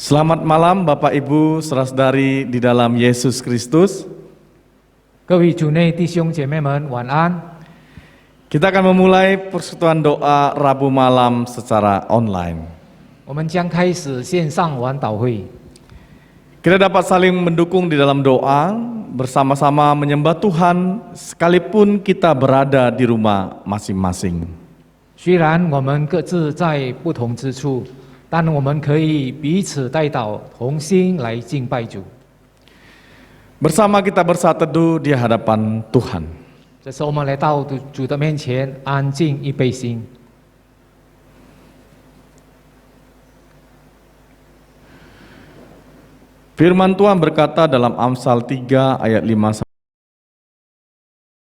Selamat malam Bapak Ibu saudara-saudari di dalam Yesus Kristus. 各位主内弟兄姐妹们，晚安。 Kita akan memulai persekutuan doa Rabu malam secara online. 我们将开始线上晚祷会。 Kita dapat saling mendukung di dalam doa, bersama-sama menyembah Tuhan sekalipun kita berada di rumah masing-masing. 虽然我们各自在不同之处，但我们可以彼此代祷，同心来敬拜主。 Bersama kita bersatu teduh di hadapan Tuhan. 这时候我们来到主的面前，安静预备心。 Firman Tuhan berkata dalam Amsal 3 ayat 5,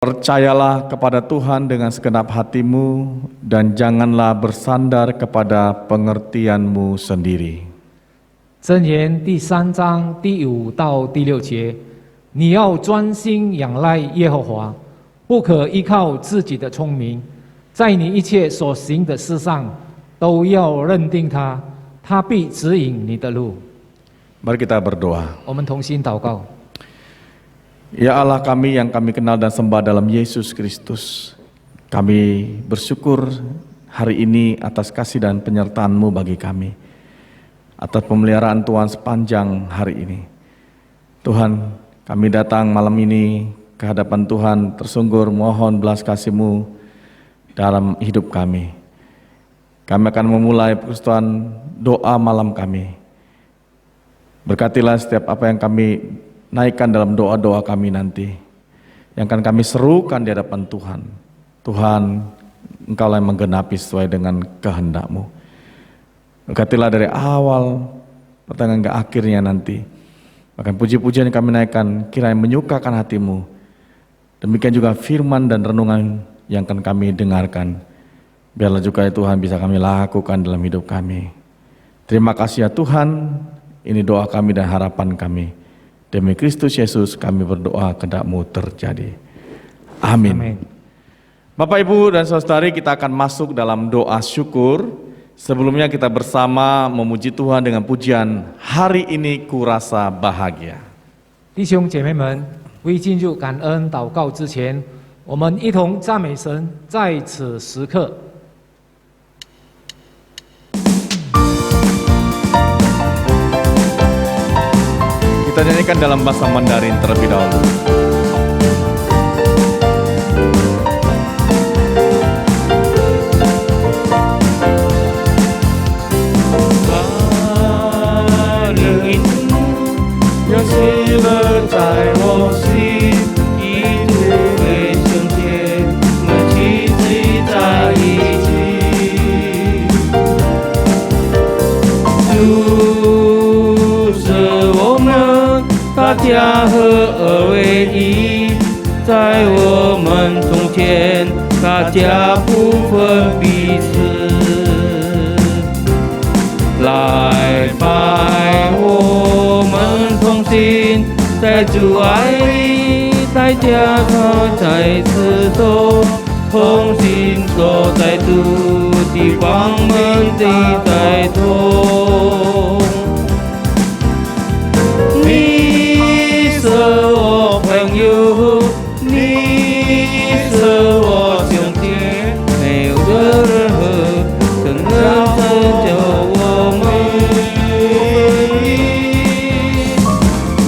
percayalah kepada Tuhan dengan segenap hatimu dan janganlah bersandar kepada pengertianmu sendiri. 箴言第3章第5到第6节，你要专心仰赖耶和华，不可依靠自己的聪明，在你一切所行的事上都要认定他，他必指引你的路。 Mari kita berdoa. 我们同心祷告。 Ya Allah kami yang kami kenal dan sembah dalam Yesus Kristus, kami bersyukur hari ini atas kasih dan penyertaan-Mu bagi kami, atas pemeliharaan Tuhan sepanjang hari ini. Tuhan, kami datang malam ini ke hadapan Tuhan tersunggur mohon belas kasih-Mu dalam hidup kami. Kami akan memulai persekutuan doa malam kami. Berkatilah setiap apa yang kami naikkan dalam doa-doa kami nanti, yang akan kami serukan di hadapan Tuhan. Tuhan, Engkaulah yang menggenapi sesuai dengan kehendak-Mu. Berkatilah dari awal pertengahan ke akhirnya nanti. Bahkan puji-pujian yang kami naikkan kiranya menyukakan hati-Mu. Demikian juga firman dan renungan yang akan kami dengarkan. Biarlah juga ya Tuhan bisa kami lakukan dalam hidup kami. Terima kasih ya Tuhan. Ini doa kami dan harapan kami. Demi Kristus Yesus kami berdoa kehendak-Mu terjadi. Amin. Amin. Bapak Ibu dan saudari, kita akan masuk dalam doa syukur. Sebelumnya kita bersama memuji Tuhan dengan pujian Hari Ini Kurasa Bahagia. 弟兄姐妹们，未进入感恩祷告之前，我们一同赞美神，在此时刻。 Kita nyanyikan dalam bahasa Mandarin terlebih dahulu.家合而为一，在我们中间，大家不分彼此。来拜，我们同心，在主爱里，大家他在此中，同心坐在主的光明的带动。 是我朋友，你是我兄弟，没有任何能拯救我们。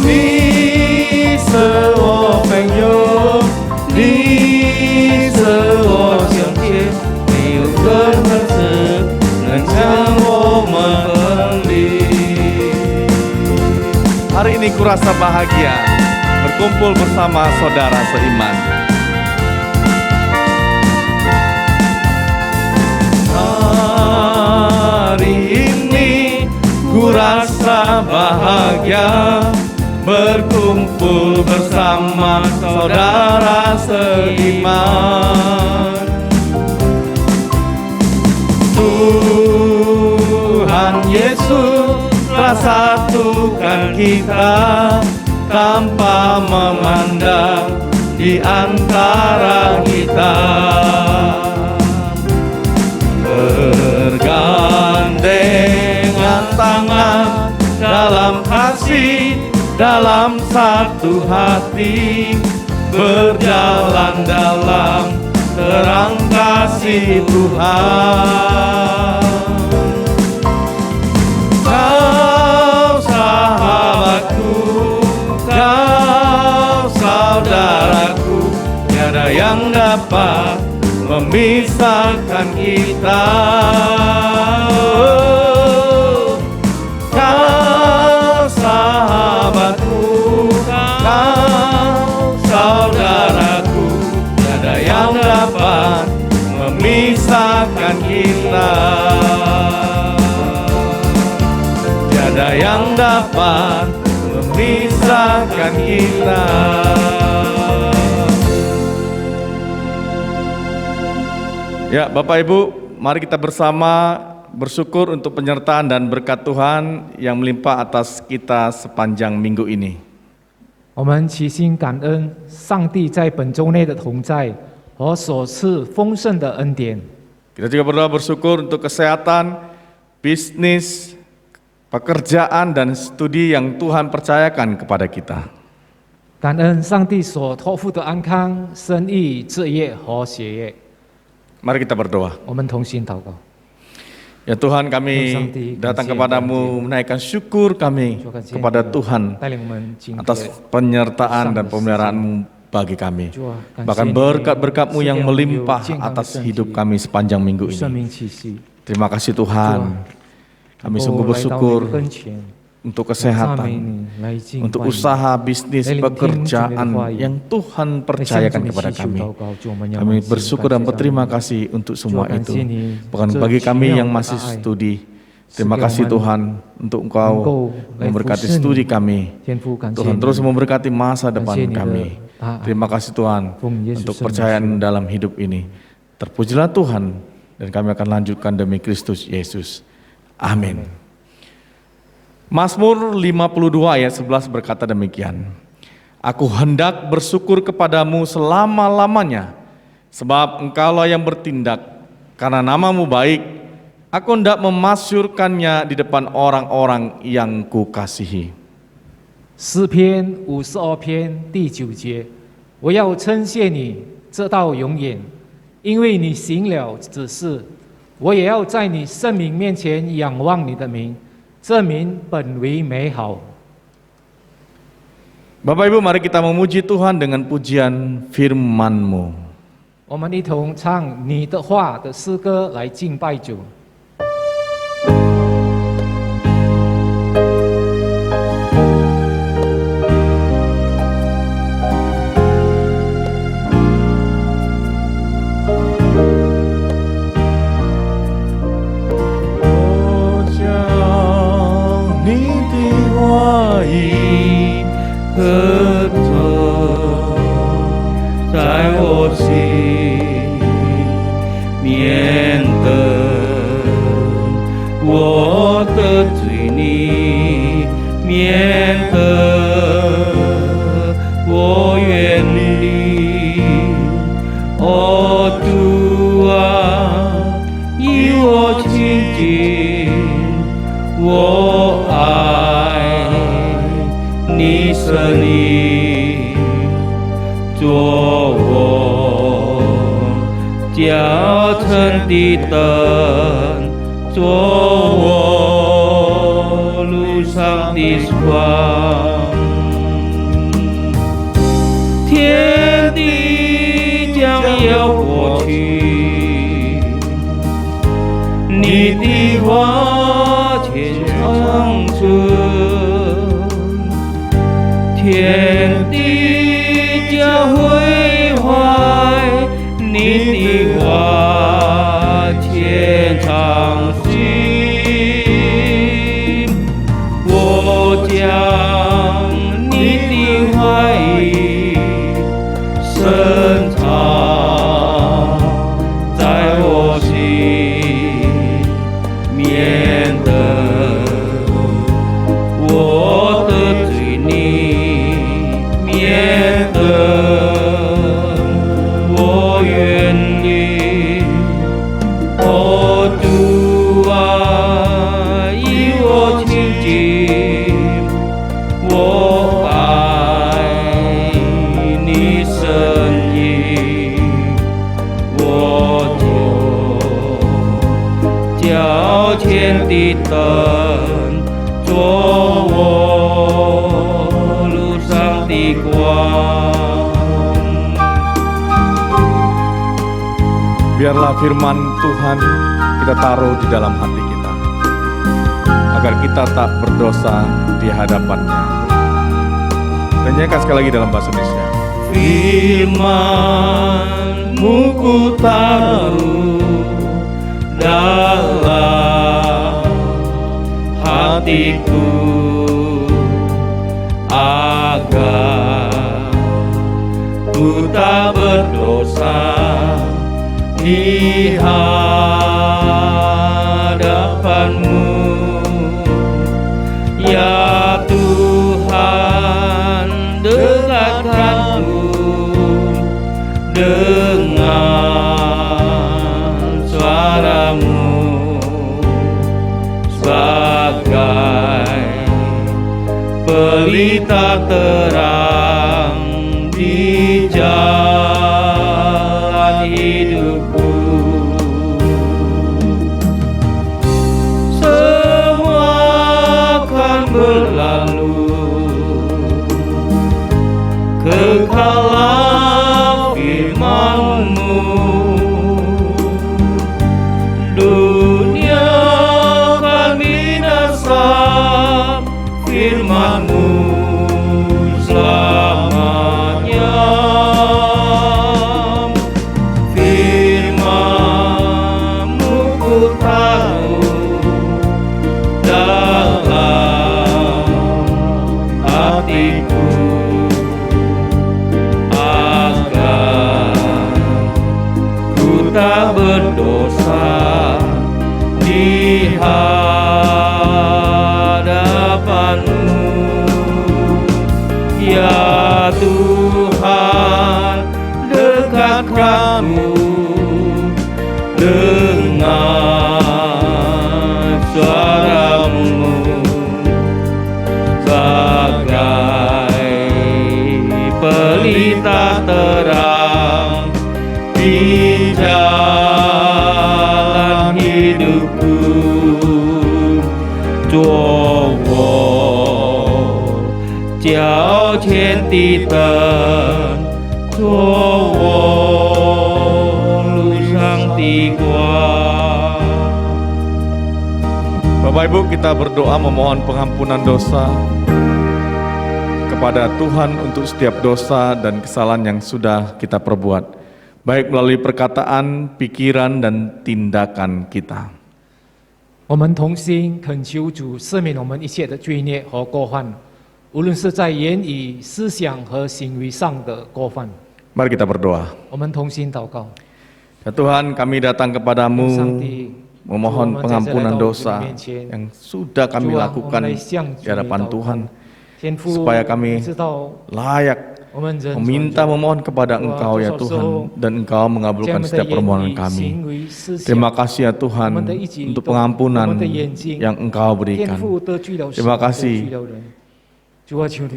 你是我朋友，你是我兄弟，没有任何事能将我们分离。 Hari ini kurasa bahagia berkumpul bersama saudara seiman. Hari ini kurasa bahagia berkumpul bersama saudara seiman. Tuhan Yesus telah satukan kita tanpa memandang di antara kita. Bergandengan tangan dalam satu hati, berjalan dalam terang kasih Tuhan. Kau sahabatku, kau saudaraku, tiada yang dapat memisahkan kita. Kau sahabatku, kau saudaraku, tiada yang dapat memisahkan kita. Tiada yang dapat memisahkan kita. Ya, Bapak Ibu, mari kita bersama bersyukur untuk penyertaan dan berkat Tuhan yang melimpah atas kita sepanjang minggu ini. 我们齐心感恩上帝在本周内的同在和所赐丰盛的恩典。 Kita juga berdoa bersyukur untuk kesehatan, bisnis, pekerjaan dan studi yang Tuhan percayakan kepada kita. 感恩上帝所托付的安康、生意、置业和学业。 Mari kita berdoa. 我们同心祷告。 Ya Tuhan, kami datang kepadamu menaikkan syukur kami kepada Tuhan 带领我们今天 atas penyertaan dan pemeliharaan-Mu bagi kami. Bahkan berkat-berkat-Mu yang melimpah atas hidup kami sepanjang minggu 生 ini. 命气息， Terima kasih Tuhan. Kami sungguh 来到你 bersyukur 的跟前， untuk 赞美 kesehatan, 你，来敬 untuk 拜你 usaha, bisnis, pekerjaan yang Tuhan 来向 percayakan 主你 kepada 祈求 kami. 祷告，主我们要 Kami 满心 bersyukur 感 dan 谢 berterima 上帝 kasih untuk Tuhan, semua itu. kasih ini, Bahkan这 bagi 奇 kami 妙 yang 的 masih 爱 studi, terima Sekian kasih mana Tuhan untuk Engkau engkau memberkati layak studi fusen. kami. 天父感谢 Tuhan 你 terus memberkati masa depan 感谢你的 kami. 大爱 Terima kasih Tuhan奉Yesus untuk 圣名 percayaan 求 dalam hidup ini. Terpujilah Tuhan dan kami akan lanjutkan demi Kristus Yesus. Amin. Mazmur 52 ayat 11 berkata demikian. Aku hendak bersyukur kepadamu selama-lamanya, sebab Engkaulah yang bertindak, karena nama-Mu baik, aku hendak memasyurkannya di depan orang-orang yang kukasihi. 诗篇52篇第9节，我要称谢你，直到永远，因为你行了此事。我也要在你圣名面前仰望你的名，这名本为美好。 Bapak Ibu, mari kita memuji Tuhan dengan pujian firman-Mu. 我们一同唱你的话的诗歌来敬拜主。 我将你的话语刻着在我心，免得我得罪你，免得我远离。哦，主啊，与我亲近，我爱你生命，做我脚程的灯，做我路上的光。天地将要过去，你的话却长存。天地将毁坏，你的话却长存。我将你的话语深藏在我心，免得我得罪你，免得我远离。前的灯，做我路上的光。 Biarlah firman Tuhan kita taruh di dalam hati kita, agar kita tak berdosa di hadapannya. Dan nyanyikan sekali lagi dalam bahasa Indonesia. Firman-Mu ku taruh dalam hatiku, agar ku tak berdosa di hadapan-Mu, ya Tuhan, dekatkanku dengan suara-Mu sebagai pelita terang di jalan hidupku. Semua akan berlalu, kekalah firman-Mu. Dunia akan binasa, firman-Mu selamanya. Firman-Mu ku taruh dalam hatiku, tak berdosa di hadapan-Mu, ya Tuhan, dekatkanku dengan suara-Mu sebagai pelita terang di jalan hidupku. 做我脚前的灯，做我路上的光。 Bapak Ibu, kita berdoa memohon pengampunan dosa kepada Tuhan untuk setiap dosa dan kesalahan yang sudah kita perbuat, baik melalui perkataan, pikiran, dan tindakan kita. 我们同心恳求主赦免我们一切的罪孽和过犯，无论是在言语、思想和行为上的过犯。 Mari kita berdoa. 我们同心祷告。 Ya Tuhan, kami datang kepadamu 上帝， memohon pengampunan dosa yang sudah kami 主啊，我 lakukan 们来向 di 主你 hadapan 祷告 Tuhan, 天父， supaya kami 知道 layak 我们人 meminta memohon kepada Engkau ya Tuhan, dan Engkau mengabulkan setiap permohonan kami. Terima kasih ya Tuhan untuk pengampunan yang Engkau berikan. Terima kasih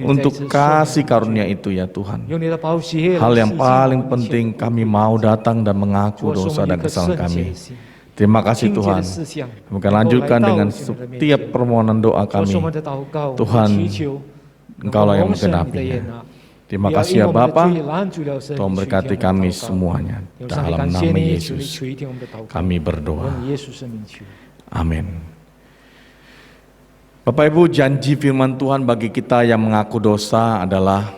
untuk kasih karunia itu ya Tuhan. Hal yang paling penting, kami mau datang dan mengaku dosa dan kesalahan kami. Terima kasih Tuhan. Kami akan lanjutkan dengan setiap permohonan doa kami. Tuhan, Engkaulah yang menggenapinya. Terima kasih ya Bapa, Tuhan berkati kami semuanya. Dalam nama Yesus kami berdoa. Amin. Bapak Ibu, janji firman Tuhan bagi kita yang mengaku dosa adalah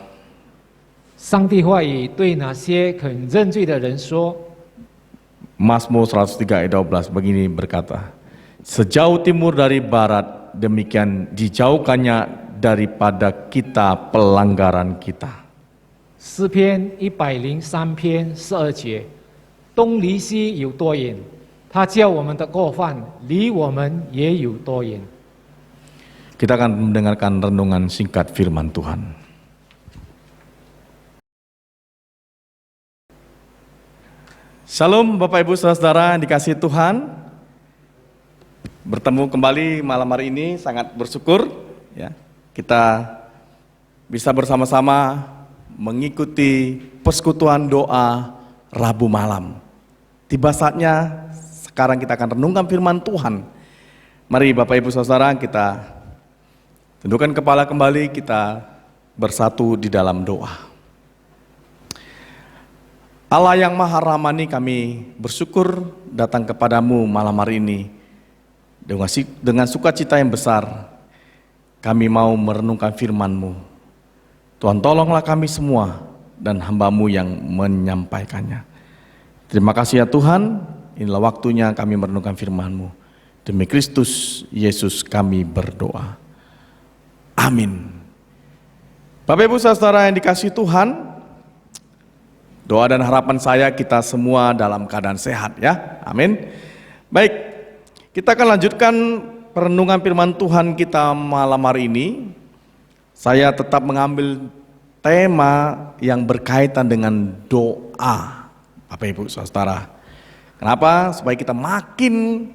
上帝话语对那些肯认罪的人说， Mazmur 103 ayat 12 begini berkata, sejauh timur dari barat, demikian dijauhkannya daripada kita pelanggaran kita. 诗篇103篇12节，东离西有多远？他叫我们的过犯离我们也有多远。 Kita akan mendengarkan renungan singkat firman Tuhan. Shalom Bapak Ibu Saudara-saudara yang dikasihi Tuhan. Bertemu kembali malam hari ini, sangat bersyukur ya. Kita bisa bersama-sama mengikuti persekutuan doa Rabu malam. Tiba saatnya sekarang kita akan renungkan firman Tuhan Mari Bapak Ibu Saudara, kita tundukkan kepala kembali, kita bersatu di dalam doa. Allah yang Maha Rahmani, kami bersyukur datang kepadamu malam hari ini. Dengan sukacita yang besar, kami mau merenungkan firman-Mu. Tuhan, tolonglah kami semua dan hamba-Mu yang menyampaikannya. Terima kasih ya Tuhan, inilah waktunya kami merenungkan firman-Mu. Demi Kristus Yesus kami berdoa. Amin. Bapak Ibu Saudara yang dikasihi Tuhan, doa dan harapan saya kita semua dalam keadaan sehat ya. Amin. Baik, kita akan lanjutkan perenungan firman Tuhan kita malam hari ini. Saya tetap mengambil tema yang berkaitan dengan doa, Bapak Ibu Saudara. Kenapa? Supaya kita makin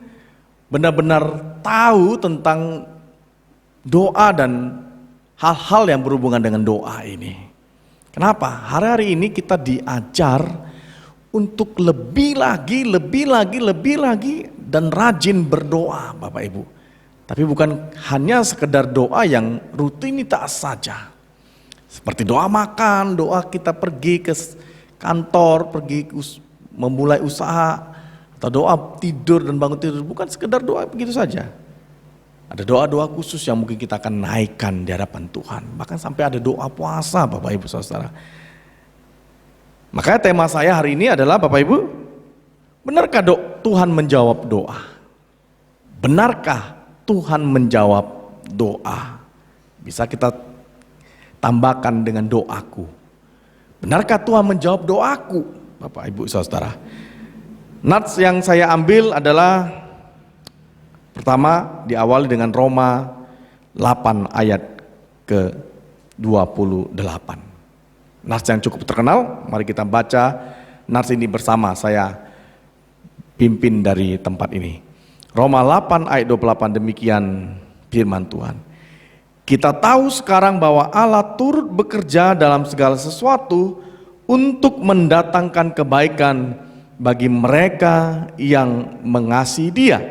benar-benar tahu tentang doa dan hal-hal yang berhubungan dengan doa ini. Kenapa? Hari-hari ini kita diajar untuk lebih lagi dan rajin berdoa, Bapak Ibu. Tapi bukan hanya sekedar doa yang rutinitas saja. Seperti doa makan, doa kita pergi ke kantor, pergi memulai usaha, atau doa tidur dan bangun tidur, bukan sekedar doa begitu saja. Ada doa-doa khusus yang mungkin kita akan naikkan di hadapan Tuhan. Bahkan sampai ada doa puasa, Bapak Ibu Saudara. Makanya tema saya hari ini adalah, Bapak Ibu, benarkah Tuhan menjawab doa? Benarkah Tuhan menjawab doa? Bisa kita tambahkan dengan doaku. Benarkah Tuhan menjawab doaku, Bapak Ibu Saudara? Nats yang saya ambil adalah pertama diawali dengan Roma 8 ayat ke-28. Nats yang cukup terkenal, mari kita baca nats ini bersama, saya pimpin dari tempat ini. Roma 8 ayat 28, demikian firman Tuhan. Kita tahu sekarang bahwa Allah turut bekerja dalam segala sesuatu untuk mendatangkan kebaikan bagi mereka yang mengasihi Dia,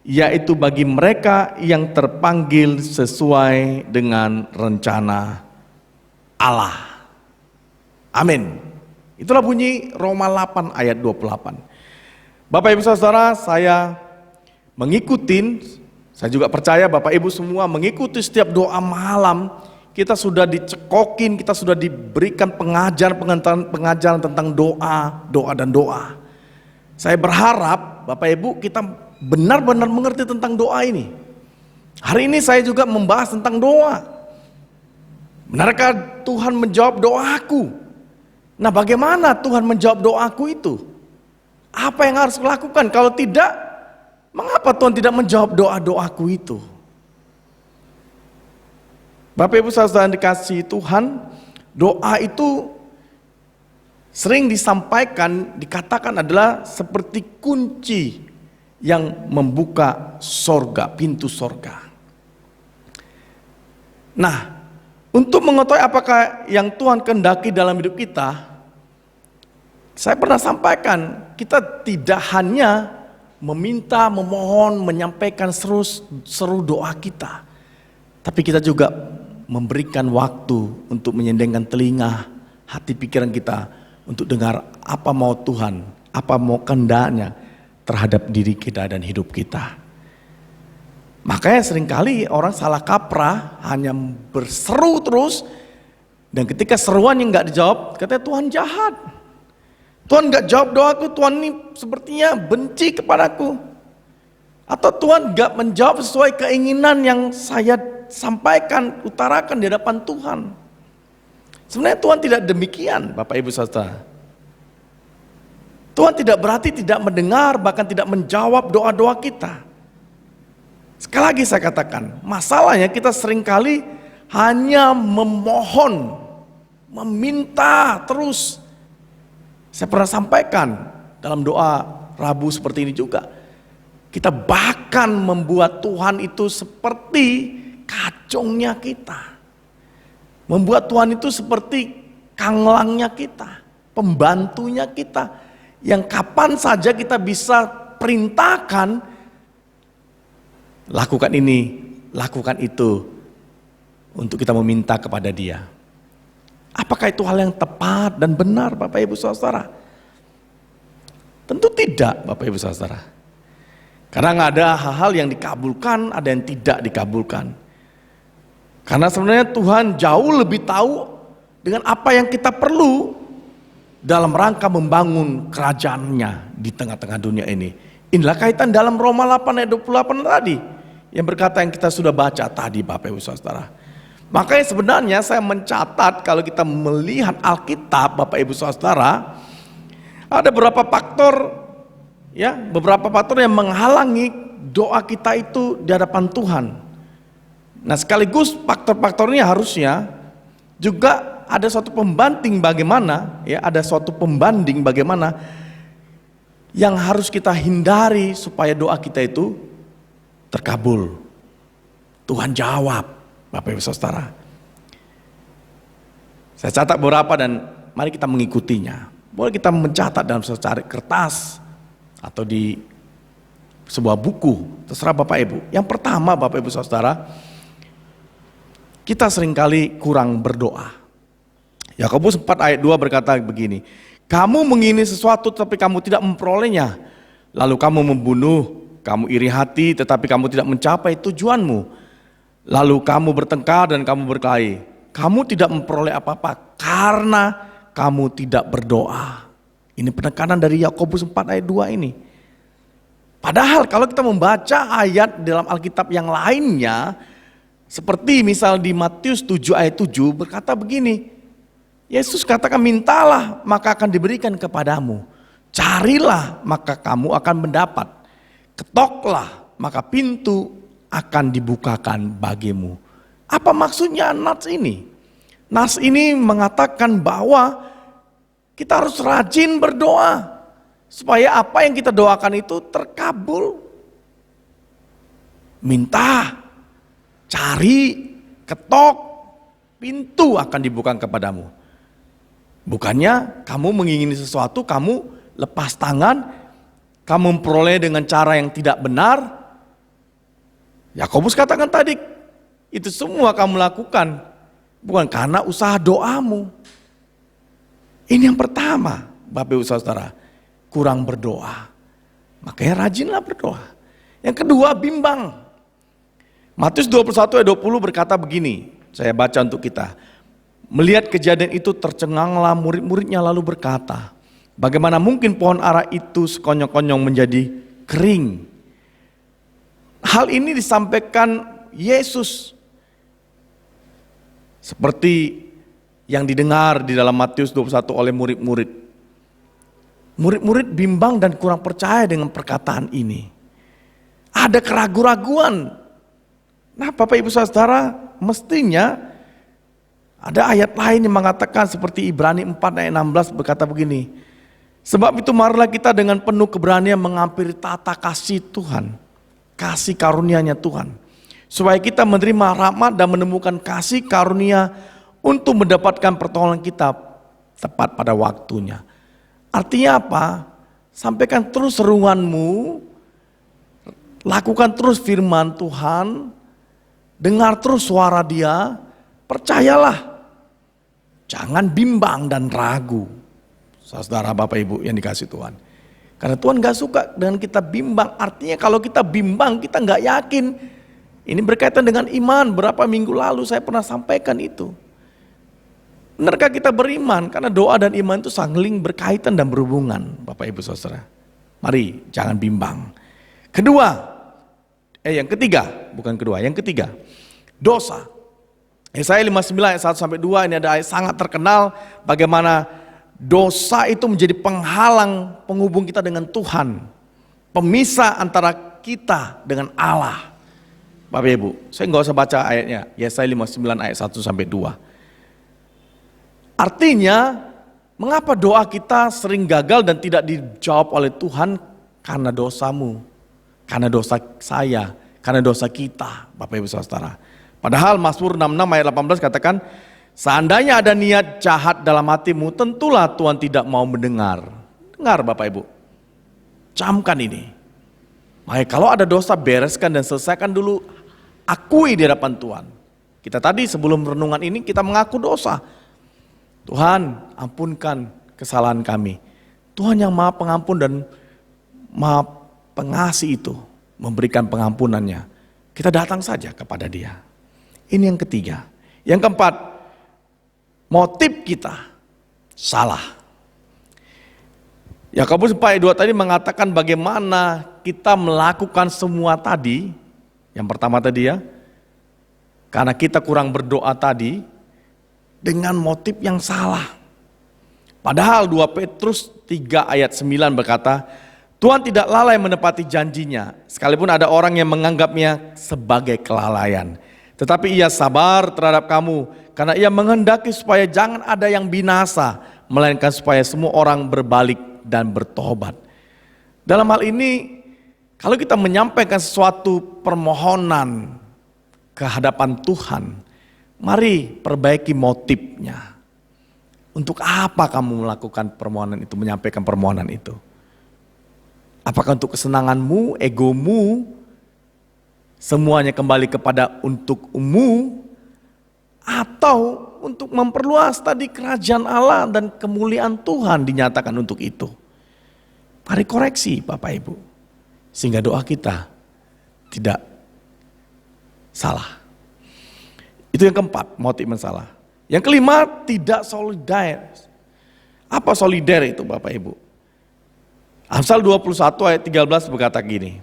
yaitu bagi mereka yang terpanggil sesuai dengan rencana Allah. Amin. Itulah bunyi Roma 8 ayat 28. Bapak Ibu Saudara, saya saya juga percaya Bapak Ibu semua mengikuti setiap doa malam. Kita sudah dicekokin, kita sudah diberikan pengajaran tentang doa dan doa. Saya berharap Bapak Ibu kita benar-benar mengerti tentang doa ini. Hari ini saya juga membahas tentang doa. Benarkah Tuhan menjawab doaku? Nah, bagaimana Tuhan menjawab doaku itu? Apa yang harus kulakukan? Kalau tidak, mengapa Tuhan tidak menjawab doa-doaku itu? Bapak Ibu Saudara yang dikasihi Tuhan, doa itu sering disampaikan, dikatakan adalah seperti kunci yang membuka sorga, pintu sorga. Nah, untuk mengetahui apakah yang Tuhan kehendaki dalam hidup kita, saya pernah sampaikan, kita tidak hanya meminta, memohon, menyampaikan seru doa kita, tapi kita juga memberikan waktu untuk menyendengkan telinga, hati pikiran kita untuk dengar apa mau Tuhan, apa mau kehendaknya terhadap diri kita dan hidup kita. Makanya seringkali orang salah kaprah, hanya berseru terus, dan ketika seruan yang gak dijawab, katanya Tuhan jahat, Tuhan gak jawab doaku, Tuhan ini sepertinya benci kepadaku, atau Tuhan gak menjawab sesuai keinginan yang saya sampaikan, utarakan di hadapan Tuhan. Sebenarnya Tuhan tidak demikian, Bapak Ibu Saudara. Tuhan tidak berarti tidak mendengar, bahkan tidak menjawab doa-doa kita. Sekali lagi saya katakan, masalahnya kita seringkali hanya memohon, meminta terus. Saya pernah sampaikan dalam doa Rabu seperti ini juga. Kita bahkan membuat Tuhan itu seperti kacungnya kita. Membuat Tuhan itu seperti kanglangnya kita, pembantunya kita, yang kapan saja kita bisa perintahkan lakukan ini, lakukan itu untuk kita meminta kepada Dia. Apakah itu hal yang tepat dan benar Bapak Ibu Saudara? Tentu tidak Bapak Ibu Saudara. Karena nggak ada hal-hal yang dikabulkan, ada yang tidak dikabulkan. Karena sebenarnya Tuhan jauh lebih tahu dengan apa yang kita perlu dalam rangka membangun kerajaannya di tengah-tengah dunia ini. Inilah kaitan dalam Roma 8 ayat 28 tadi, yang berkata yang kita sudah baca tadi Bapak Ibu Saudara. Makanya sebenarnya saya mencatat kalau kita melihat Alkitab Bapak Ibu Saudara, ada beberapa faktor yang menghalangi doa kita itu di hadapan Tuhan. Nah, sekaligus faktor-faktornya harusnya juga ada suatu pembanding bagaimana yang harus kita hindari supaya doa kita itu terkabul. Tuhan jawab, Bapak Ibu Saudara. Saya catat beberapa dan mari kita mengikutinya. Boleh kita mencatat dalam secari kertas atau di sebuah buku, terserah Bapak Ibu. Yang pertama Bapak Ibu Saudara, kita seringkali kurang berdoa. Yakobus 4 ayat 2 berkata begini, kamu mengingini sesuatu tetapi kamu tidak memperolehnya. Lalu kamu membunuh, kamu iri hati tetapi kamu tidak mencapai tujuanmu. Lalu kamu bertengkar dan kamu berkelahi. Kamu tidak memperoleh apa-apa karena kamu tidak berdoa. Ini penekanan dari Yakobus 4 ayat 2 ini. Padahal kalau kita membaca ayat dalam Alkitab yang lainnya, seperti misal di Matius 7 ayat 7 berkata begini, Yesus katakan mintalah maka akan diberikan kepadamu, carilah maka kamu akan mendapat, ketoklah maka pintu akan dibukakan bagimu. Apa maksudnya nas ini? Nas ini mengatakan bahwa kita harus rajin berdoa supaya apa yang kita doakan itu terkabul. Minta, cari, ketok, pintu akan dibukakan kepadamu. Bukannya kamu mengingini sesuatu, kamu lepas tangan, kamu memperoleh dengan cara yang tidak benar. Yakobus katakan tadi, itu semua kamu lakukan bukan karena usaha doamu. Ini yang pertama, Bapak Ibu Saudara, kurang berdoa. Makanya rajinlah berdoa. Yang kedua, bimbang. Matius 21 ayat 20 berkata begini, saya baca untuk kita. Melihat kejadian itu tercenganglah murid-muridnya lalu berkata, bagaimana mungkin pohon ara itu sekonyong-konyong menjadi kering? Hal ini disampaikan Yesus seperti yang didengar di dalam Matius 21 oleh murid-murid. Murid-murid bimbang dan kurang percaya dengan perkataan ini. Ada keraguan-raguan. Nah Bapak Ibu Saudara, mestinya ada ayat lain yang mengatakan seperti Ibrani 4 ayat 16 berkata begini. Sebab itu marilah kita dengan penuh keberanian menghampiri tata kasih Tuhan. Kasih karunia-Nya Tuhan. Supaya kita menerima rahmat dan menemukan kasih karunia untuk mendapatkan pertolongan kita tepat pada waktunya. Artinya apa? Sampaikan terus seruanmu, lakukan terus firman Tuhan, dengar terus suara Dia, percayalah. Jangan bimbang dan ragu. Saudara Bapak Ibu yang dikasih Tuhan. Karena Tuhan gak suka dengan kita bimbang. Artinya kalau kita bimbang kita gak yakin. Ini berkaitan dengan iman. Berapa minggu lalu saya pernah sampaikan itu. Benarkah kita beriman? Karena doa dan iman itu saling berkaitan dan berhubungan. Bapak Ibu Saudara. Mari jangan bimbang. Yang ketiga. Dosa. Yesaya 59 ayat 1-2 ini ada ayat sangat terkenal. Bagaimana dosa itu menjadi penghalang penghubung kita dengan Tuhan. Pemisah antara kita dengan Allah. Bapak Ibu, saya nggak usah baca ayatnya. Yesaya 59 ayat 1-2. Artinya, mengapa doa kita sering gagal dan tidak dijawab oleh Tuhan? Karena dosamu, karena dosa saya, karena dosa kita, Bapak Ibu Saudara. Padahal Mazmur 66 ayat 18 katakan, seandainya ada niat jahat dalam hatimu, tentulah Tuhan tidak mau mendengar. Dengar Bapak Ibu, camkan ini. Makanya kalau ada dosa, bereskan dan selesaikan dulu, akui di hadapan Tuhan. Kita tadi sebelum renungan ini kita mengaku dosa. Tuhan, ampunkan kesalahan kami. Tuhan yang Maha Pengampun dan Maha Pengasih itu memberikan pengampunannya. Kita datang saja kepada Dia. Ini yang ketiga. Yang keempat, motif kita salah. Yakobus 4:2 tadi mengatakan bagaimana kita melakukan semua tadi. Yang pertama tadi ya, karena kita kurang berdoa tadi dengan motif yang salah. Padahal 2 Petrus 3 ayat 9 berkata, Tuhan tidak lalai menepati janjinya, sekalipun ada orang yang menganggapnya sebagai kelalaian. Tetapi Ia sabar terhadap kamu, karena Ia menghendaki supaya jangan ada yang binasa, melainkan supaya semua orang berbalik dan bertobat. Dalam hal ini, kalau kita menyampaikan sesuatu permohonan ke hadapan Tuhan, mari perbaiki motifnya. Untuk apa kamu melakukan permohonan itu, menyampaikan permohonan itu? Apakah untuk kesenanganmu, egomu, semuanya kembali kepada untukmu, atau untuk memperluas tadi kerajaan Allah dan kemuliaan Tuhan dinyatakan untuk itu? Mari koreksi Bapak Ibu, sehingga doa kita tidak salah. Itu yang keempat, motif masalah. Yang kelima, tidak solidar. Apa solidar itu Bapak Ibu? Amsal 21 ayat 13 berkata gini,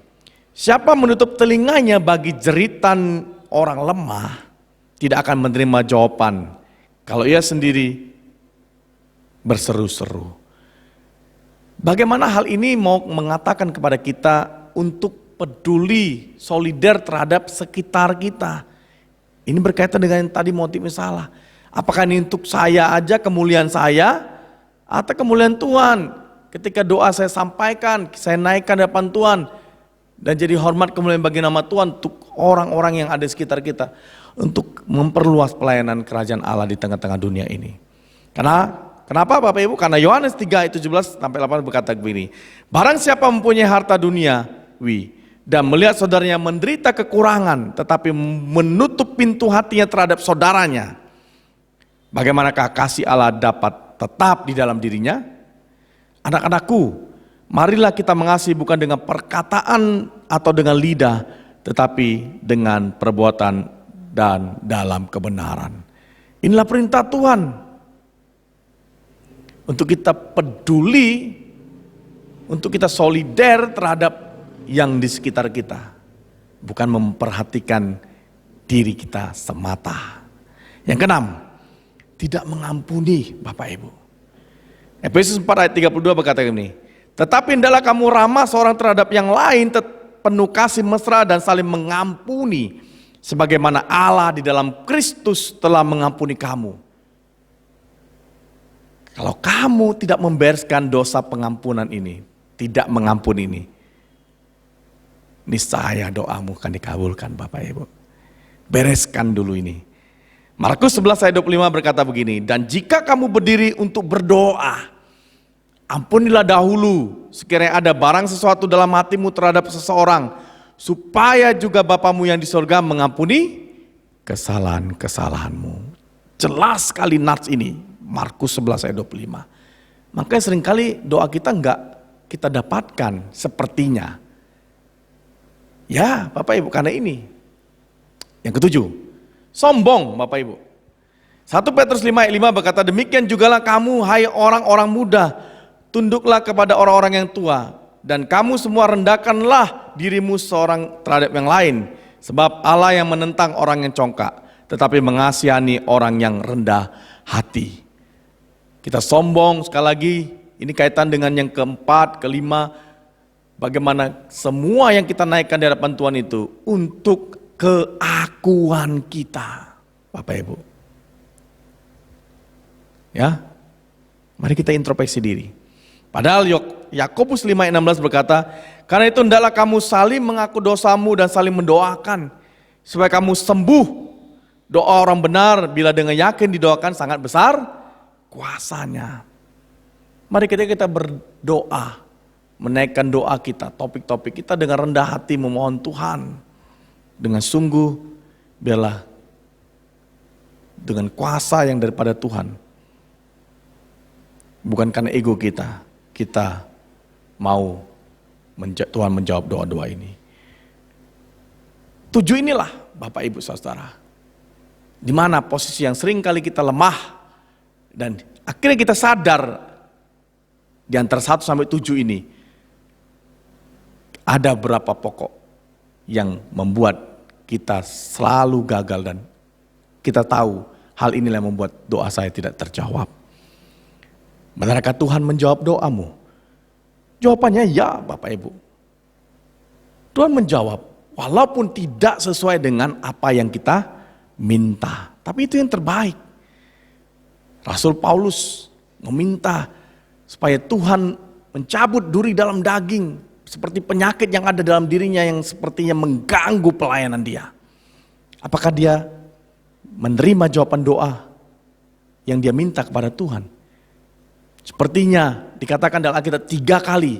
siapa menutup telinganya bagi jeritan orang lemah, tidak akan menerima jawaban kalau ia sendiri berseru-seru. Bagaimana hal ini mau mengatakan kepada kita untuk peduli, solidar terhadap sekitar kita. Ini berkaitan dengan yang tadi motifnya salah. Apakah ini untuk saya aja, kemuliaan saya, atau kemuliaan Tuhan? Ketika doa saya sampaikan, saya naikkan di hadapan Tuhan, dan jadi hormat kemuliaan bagi nama Tuhan untuk orang-orang yang ada di sekitar kita, untuk memperluas pelayanan kerajaan Allah di tengah-tengah dunia ini. Kenapa Bapak Ibu? Karena Yohanes 3 ayat 17 sampai 18 berkata begini, barang siapa mempunyai harta duniawi dan melihat saudaranya menderita kekurangan, tetapi menutup pintu hatinya terhadap saudaranya, bagaimanakah kasih Allah dapat tetap di dalam dirinya? Anak-anakku, marilah kita mengasihi bukan dengan perkataan atau dengan lidah, tetapi dengan perbuatan dan dalam kebenaran. Inilah perintah Tuhan. Untuk kita peduli, untuk kita solidar terhadap yang di sekitar kita. Bukan memperhatikan diri kita semata. Yang keenam, tidak mengampuni Bapak Ibu. Efesus 4 ayat 32 berkata begini, tetapi hendaklah kamu ramah seorang terhadap yang lain, penuh kasih mesra dan saling mengampuni, sebagaimana Allah di dalam Kristus telah mengampuni kamu. Kalau kamu tidak membereskan dosa pengampunan ini, tidak mengampuni ini, niscaya doamu akan dikabulkan Bapak Ibu. Bereskan dulu ini. Markus 11 ayat 25 berkata begini, dan jika kamu berdiri untuk berdoa, ampunilah dahulu sekiranya ada barang sesuatu dalam hatimu terhadap seseorang, supaya juga Bapamu yang di surga mengampuni kesalahan-kesalahanmu. Jelas sekali nats ini, Markus 11 ayat 25. Makanya seringkali doa kita enggak kita dapatkan sepertinya. Ya Bapak Ibu, karena ini. Yang ketujuh, sombong Bapak Ibu. 1 Petrus 5 ayat 5 berkata, demikian jugalah kamu hai orang-orang muda, tunduklah kepada orang-orang yang tua, dan kamu semua rendahkanlah dirimu seorang terhadap yang lain, sebab Allah yang menentang orang yang congkak, tetapi mengasihani orang yang rendah hati. Kita sombong sekali lagi, ini kaitan dengan yang keempat, kelima, bagaimana semua yang kita naikkan di hadapan Tuhan itu untuk keakuan kita, Bapak Ibu. Ya, mari kita introspeksi diri. Padahal Yakobus 5 ayat 16 berkata, karena itu hendaklah kamu saling mengaku dosamu dan saling mendoakan, supaya kamu sembuh. Doa orang benar bila dengan yakin didoakan sangat besar kuasanya. Mari kita berdoa, menaikkan doa kita, topik-topik kita dengan rendah hati memohon Tuhan. Dengan sungguh, biarlah dengan kuasa yang daripada Tuhan. Bukan karena ego kita mau Tuhan menjawab doa-doa ini. 7 inilah Bapak Ibu Saudara, di mana posisi yang sering kali kita lemah dan akhirnya kita sadar di antara 1 sampai 7 ini ada berapa pokok yang membuat kita selalu gagal dan kita tahu hal inilah yang membuat doa saya tidak terjawab. Benarkah Tuhan menjawab doamu? Jawabannya ya Bapak Ibu. Tuhan menjawab walaupun tidak sesuai dengan apa yang kita minta. Tapi itu yang terbaik. Rasul Paulus meminta supaya Tuhan mencabut duri dalam daging. Seperti penyakit yang ada dalam dirinya yang sepertinya mengganggu pelayanan dia. Apakah dia menerima jawaban doa yang dia minta kepada Tuhan? Sepertinya dikatakan dalam Alkitab 3 kali.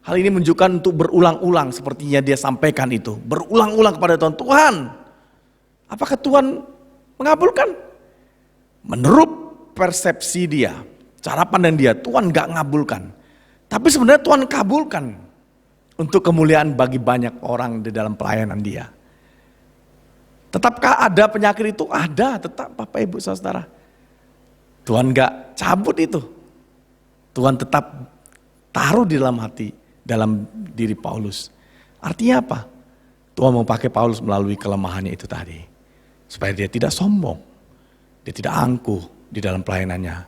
Hal ini menunjukkan untuk berulang-ulang sepertinya dia sampaikan itu. Berulang-ulang kepada Tuhan. Tuhan, apakah Tuhan mengabulkan? Menurut persepsi dia, cara pandang dia, Tuhan gak ngabulkan. Tapi sebenarnya Tuhan kabulkan untuk kemuliaan bagi banyak orang di dalam pelayanan dia. Tetapkah ada penyakit itu? Ada, tetap Bapak Ibu Saudara. Tuhan gak cabut itu. Tuhan tetap taruh di dalam hati, dalam diri Paulus. Artinya apa? Tuhan mau pakai Paulus melalui kelemahannya itu tadi. Supaya dia tidak sombong. Dia tidak angkuh di dalam pelayanannya.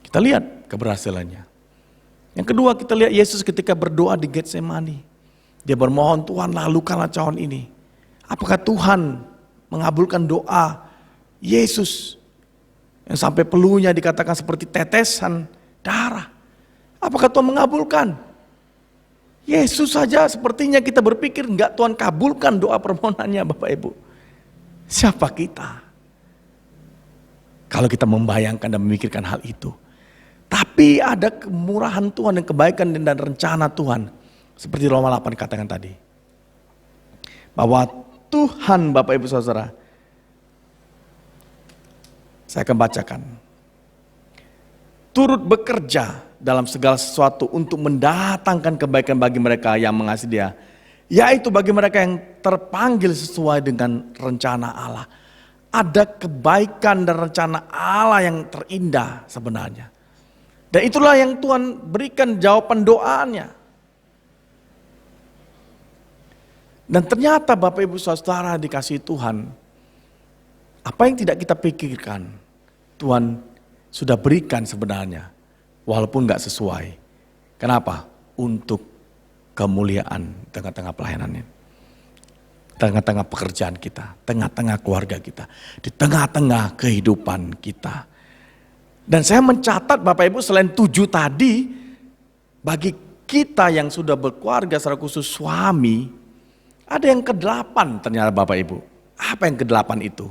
Kita lihat keberhasilannya. Yang kedua kita lihat Yesus ketika berdoa di Getsemani. Dia bermohon, Tuhan lakukanlah cawan ini. Apakah Tuhan mengabulkan doa Yesus yang sampai peluhnya dikatakan seperti tetesan darah? Apakah Tuhan mengabulkan? Yesus saja sepertinya kita berpikir enggak Tuhan kabulkan doa permohonannya Bapak Ibu. Siapa kita? Kalau kita membayangkan dan memikirkan hal itu. Tapi ada kemurahan Tuhan dan kebaikan dan rencana Tuhan. Seperti Roma 8 dikatakan tadi. Bahwa Tuhan Bapak Ibu Saudara. Saya akan bacakan. Turut bekerja dalam segala sesuatu untuk mendatangkan kebaikan bagi mereka yang mengasihi Dia. Yaitu bagi mereka yang terpanggil sesuai dengan rencana Allah. Ada kebaikan dan rencana Allah yang terindah sebenarnya. Dan itulah yang Tuhan berikan jawaban doanya. Dan ternyata Bapak Ibu Saudara dikasihi Tuhan. Apa yang tidak kita pikirkan, Tuhan sudah berikan sebenarnya. Walaupun gak sesuai. Kenapa? Untuk kemuliaan tengah-tengah pelayanannya. Tengah-tengah pekerjaan kita. Tengah-tengah keluarga kita. Di tengah-tengah kehidupan kita. Dan saya mencatat Bapak Ibu selain 7 tadi. Bagi kita yang sudah berkeluarga secara khusus suami. Ada yang ke-8 ternyata Bapak Ibu. Apa yang ke-8 itu?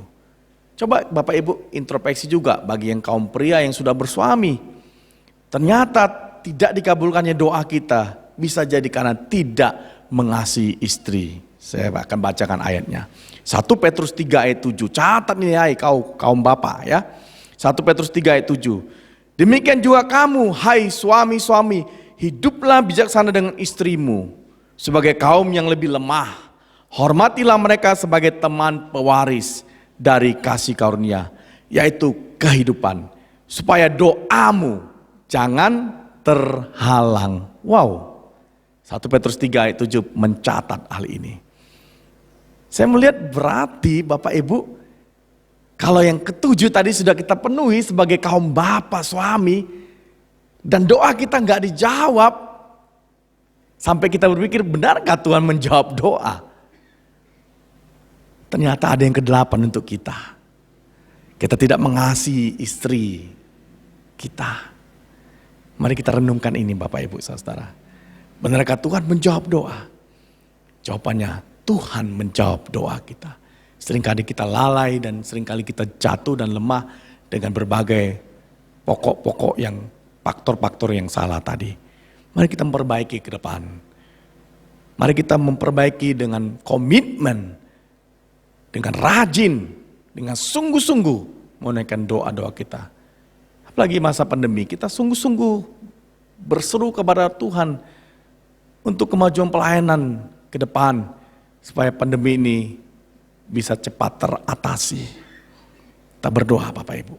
Coba Bapak Ibu introspeksi juga bagi yang kaum pria yang sudah bersuami. Ternyata tidak dikabulkannya doa kita bisa jadi karena tidak mengasihi istri. Saya akan bacakan ayatnya. 1 Petrus 3 ayat 7. Catat nih hai kaum bapak ya. 1 Petrus 3 ayat 7. Demikian juga kamu hai suami-suami, hiduplah bijaksana dengan istrimu sebagai kaum yang lebih lemah. Hormatilah mereka sebagai teman pewaris dari kasih karunia, yaitu kehidupan, supaya doamu jangan terhalang. Wow. 1 Petrus 3 ayat 7 mencatat hal ini. Saya melihat berarti Bapak Ibu, kalau yang ke-7 tadi sudah kita penuhi sebagai kaum bapak suami, dan doa kita nggak dijawab, sampai kita berpikir benarkah Tuhan menjawab doa? Ternyata ada yang ke-8 untuk kita. Kita tidak mengasihi istri kita. Mari kita renungkan ini Bapak Ibu Saudara. Benarkah Tuhan menjawab doa? Jawabannya Tuhan menjawab doa kita. Seringkali kita lalai dan seringkali kita jatuh dan lemah dengan berbagai pokok-pokok yang faktor-faktor yang salah tadi. Mari kita memperbaiki ke depan. Mari kita memperbaiki dengan komitmen, dengan rajin, dengan sungguh-sungguh menaikkan doa-doa kita. Apalagi masa pandemi, kita sungguh-sungguh berseru kepada Tuhan untuk kemajuan pelayanan ke depan, supaya pandemi ini bisa cepat teratasi. Kita berdoa Bapak Ibu.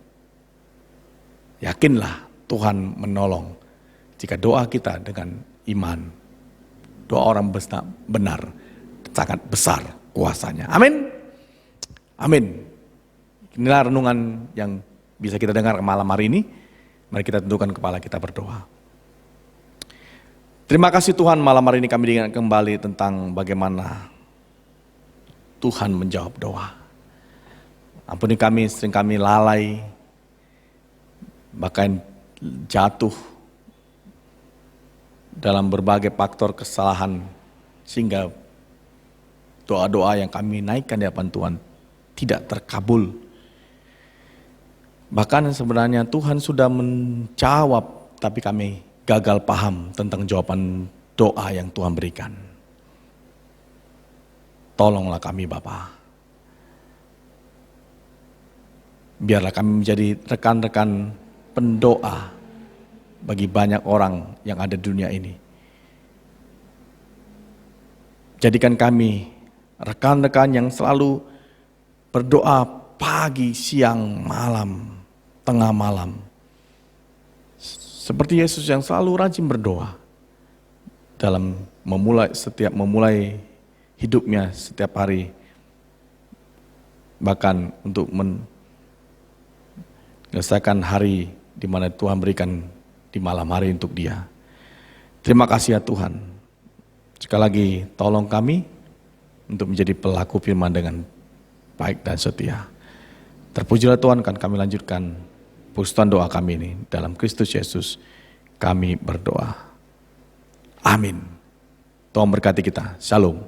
Yakinlah Tuhan menolong jika doa kita dengan iman. Doa orang benar sangat besar kuasanya. Amin. Amin. Inilah renungan yang bisa kita dengar malam hari ini. Mari kita tundukkan kepala kita berdoa. Terima kasih Tuhan, malam hari ini kami diingatkan kembali tentang bagaimana Tuhan menjawab doa. Ampuni kami, sering kami lalai, bahkan jatuh dalam berbagai faktor kesalahan, sehingga doa-doa yang kami naikkan di hadapan Tuhan tidak terkabul. Bahkan sebenarnya Tuhan sudah menjawab, tapi kami gagal paham tentang jawaban doa yang Tuhan berikan. Tolonglah kami Bapa. Biarlah kami menjadi rekan-rekan pendoa bagi banyak orang yang ada di dunia ini. Jadikan kami rekan-rekan yang selalu berdoa pagi, siang, malam, tengah malam. Seperti Yesus yang selalu rajin berdoa dalam memulai hidupnya setiap hari, bahkan untuk menyelesaikan hari di mana Tuhan berikan di malam hari untuk dia. Terima kasih ya Tuhan. Sekali lagi tolong kami untuk menjadi pelaku firman dengan baik dan setia. Terpujilah Tuhan, kan kami lanjutkan persekutuan doa kami ini dalam Kristus Yesus kami berdoa. Amin. Tuhan berkati kita. Shalom.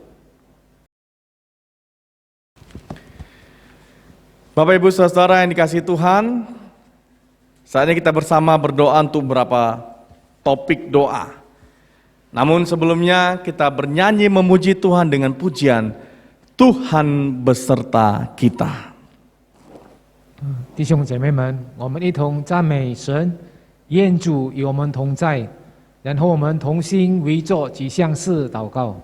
Bapak Ibu Saudara yang dikasihi Tuhan, saatnya kita bersama berdoa untuk beberapa topik doa. Namun sebelumnya kita bernyanyi memuji Tuhan dengan pujian Tuhan beserta kita. 弟兄姐妹们，我们一同赞美神，愿主与我们同在，然后我们同心围着几项事祷告。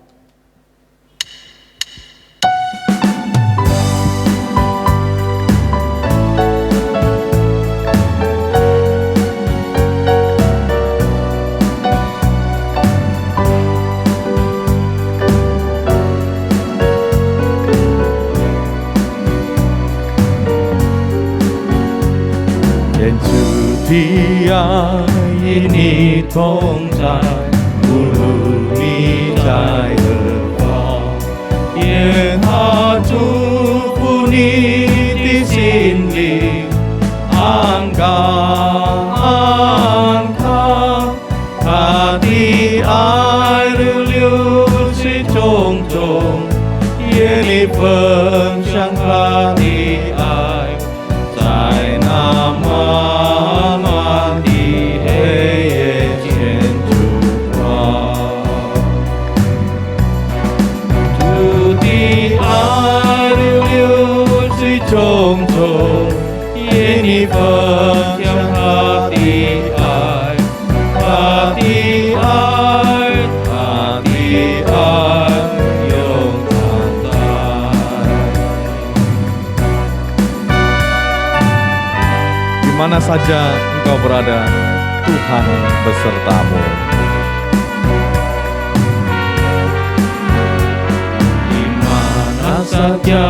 Dia ini 同在，无论你在何方，愿他祝福你的心灵安康，他的爱如流水淙淙，愿你分享他的爱，在那漫漫的黑夜间出发。主的爱如流水淙淙，愿你分享他的爱，他的爱，他的爱永常在。Di mana saja engkau berada, Tuhan besertamu. Di mana saja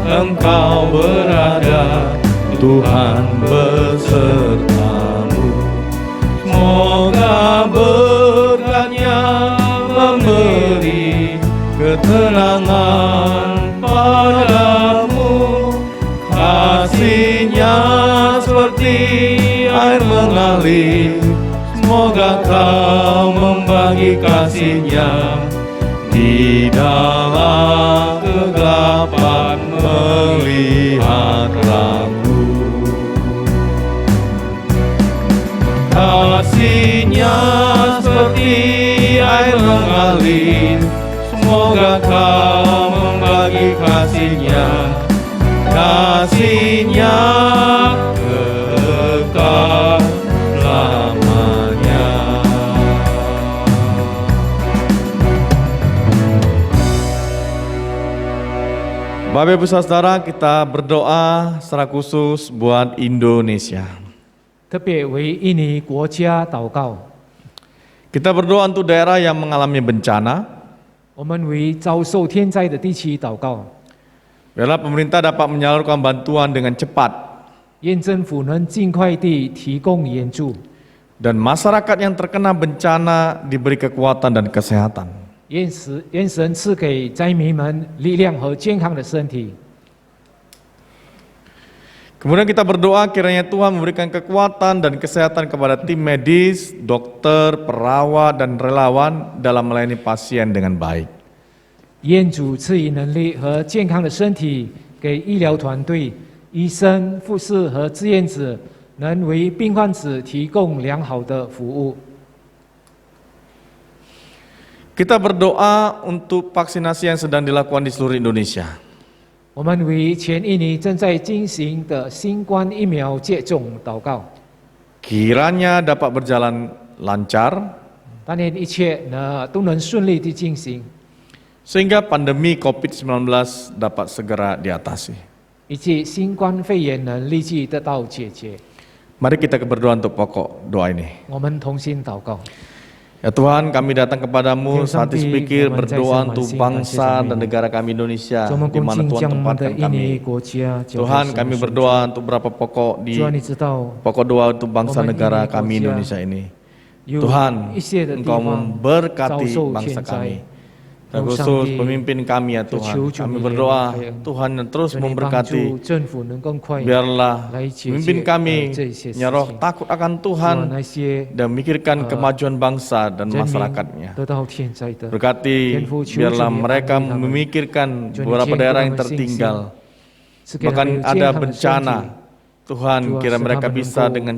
engkau berada, Tuhan besertamu. Semoga berkat-Nya memberi ketenangan padamu. Kasih-Nya seperti air mengalir, semoga kau membagi kasih-Nya di dalam kegelapan melihat terangmu. Kasih-Nya seperti seperti air mengalir. Semoga kau membagi kasih-Nya kekal lamanya. Bapak Ibu Saudara, kita berdoa secara khusus buat Indonesia. 特别为印尼国家祷告。 Kita berdoa untuk daerah yang mengalami bencana. 我们为遭受天灾的地区祷告， Biarlah pemerintah dapat menyalurkan bantuan dengan cepat. 愿政府能尽快地提供援助， Dan masyarakat yang terkena bencana diberi kekuatan dan kesehatan. 愿神赐给灾民们力量和健康的身体。 Kemudian kita berdoa kiranya Tuhan memberikan kekuatan dan kesehatan kepada tim medis, dokter, perawat, dan relawan dalam melayani pasien dengan baik. 愿主赐予能力和健康的身体给医疗团队、医生、护士和志愿者，能为病患者提供良好的服务。 Kita berdoa untuk vaksinasi yang sedang dilakukan di seluruh Indonesia. 我们为全印尼正在进行的新冠疫苗接种祷告， Kiranya dapat berjalan lancar 但愿一切都能顺利地进行， sehingga pandemi COVID-19 dapat segera diatasi. 以及新冠肺炎能立即得到解决。 Mari kita berdoa untuk pokok doa ini. 我们同心祷告。 Ya Tuhan, kami datang kepadamu Tuhan saat Sampai, berpikir Tuhan berdoa Mencai untuk Sama bangsa Sing, dan negara kami Indonesia 主，我们 di 恭 mana 敬 Tuhan 将我们的 tempatkan 印尼 kami. 国家交在 Tuhan, 神的 kami 手中 berdoa untuk berapa pokok di 主啊，你知道 pokok doa untuk bangsa Tuhan, negara ini kami国家 Indonesia ini. 有 Tuhan, 一些的地 Engkau 方 memberkati 遭受 bangsa 天 kami. 灾， Dan 主 khusus 上帝 pemimpin kami ya 求 Tuhan. 主 Kami 你 berdoa 开恩 Tuhan yang terus 求你帮 memberkati. 助政府能更快 Biarlah 来解 pemimpin 决 kami 这些事 ya Roh 情。 takut akan 主啊， Tuhan 那些 dan memikirkan kemajuan bangsa dan 人民 masyarakatnya. 得到天灾的， Berkati, Tuhan,求 biarlah Tuhan mereka ampuni kami. memikirkan Tuhan, beberapa izinkan daerah yang kami tertinggal. 赐给他们 Bahkan 有 ada 健康的身 bencana. 体， Tuhan, Tuhan, kira mereka serta bisa menunggu, dengan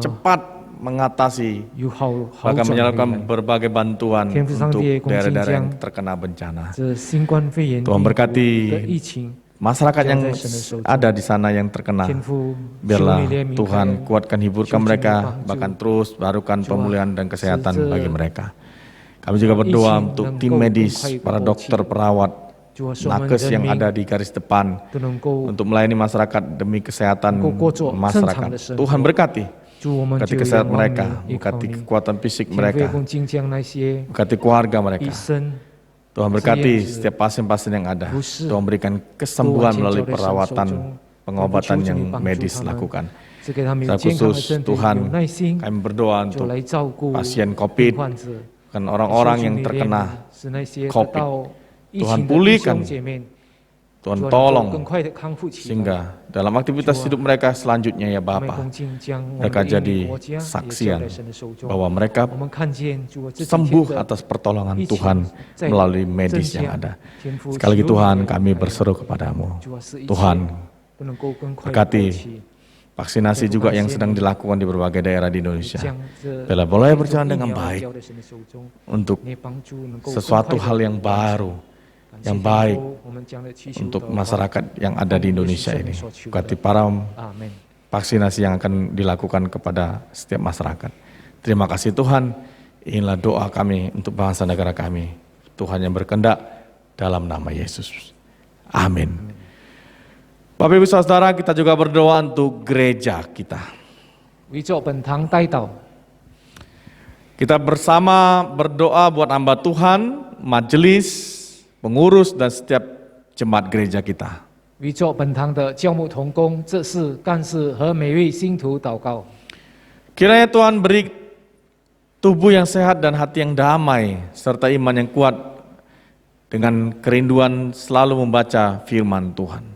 cepat mengatasi, 有好 bahkan 转 menyalurkan 回来。 berbagai bantuan Tuhan, untuk Tuhan, daerah-daerah yang Tuhan, terkena bencana. 这新冠肺炎 Tuhan 病毒 berkati 的疫情， Masyarakat yang 交在神的手中。 ada di sana yang terkena, 天父，求 biarlah 你怜悯开 Tuhan 恩， kuatkan, hiburkan Tuhan, mereka, bantu. bahkan terus barukan Tuhan, pemulihan dan kesehatan serta bagi mereka. Kami juga berdoa izin untuk dan tim kau medis, berkahi para kepada dokter, perawat, 主啊，使我们 nakes 人 yang 民 ada di garis depan 都能够 untuk melayani masyarakat demi kesehatan Engkau kuat, masyarakat. senang Tuhan berkati, 主，我们 berkati 就 kesehatan 仰望 mereka, 你，依靠 berkati 你。 kekuatan fisik 天父， mereka, 恭敬将那些 berkati keluarga 医 mereka. 生 Tuhan berkati Siap, setiap pasien-pasien yang ada. Busi. Tuhan berikan 都 kesembuhan 完全 melalui 交在神的手 perawatan, 中， pengobatan 求主 yang 你帮助 medis 他们， lakukan. 赐给他们有 Secara 健康的 khusus 身体， Tuhan, 有耐心， kami berdoa 就 untuk 来照顾 pasien 病 COVID, 患者。 kan orang-orang 求主 yang 你怜悯 terkena 使那些得 COVID 到疫 Tuhan 情的弟 pulihkan 兄姐妹， Tuhan 主啊能够更 tolong 快的康复起来。 sehingga dalam aktivitas Tuhan, hidup mereka selanjutnya ya 我们 Bapa, 恭敬将我们 mereka 的印尼 jadi 国家也交 saksian 在神的手中。 bahwa mereka 我们看见主啊这几天 sembuh 的 atas pertolongan 疫情 Tuhan 在 melalui medis 增 yang 加 ada. 天父 Sekali lagi 求你 Tuhan, 怜悯 kami 开恩 berseru kepadamu. 主啊使一切 Tuhan, 都能够更快地 berkati 过去 vaksinasi juga yang sedang dilakukan di berbagai daerah di Indonesia. 将这 Bila boleh 这种 berjalan 疫 dengan 苗 baik 交在神的手中， untuk 你帮助能够更 sesuatu 快地 hal yang baru, 感谢 yang 天 baik 父我们将的祈求 untuk 祷告 masyarakat yang ada di Indonesia ini. Berkati para 阿门。 vaksinasi yang akan dilakukan kepada setiap masyarakat. Terima kasih Tuhan, inilah doa kami untuk bangsa negara kami. Tuhan yang berkehendak dalam nama Yesus. Amin. Bapak Ibu Saudara, kita juga berdoa untuk gereja kita. 为着本堂代祷， Kita bersama berdoa buat hamba Tuhan, majelis, pengurus, dan setiap jemaat gereja kita. 为着本堂的教牧同工、这事干事和每位信徒祷告。 Kiranya Tuhan beri tubuh yang sehat dan hati yang damai, serta iman yang kuat dengan kerinduan selalu membaca firman Tuhan.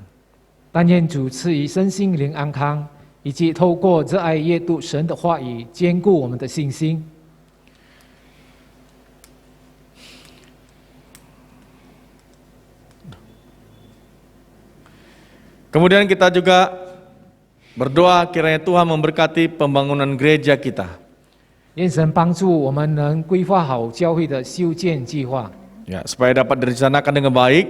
但愿主赐予身心灵安康，以及透过热爱阅读神的话语，坚固我们的信心。 Kemudian kita juga berdoa kiranya Tuhan memberkati pembangunan gereja kita. 愿神帮助我们能规划好教会的修建计划， Ya, supaya dapat direncanakan dengan baik,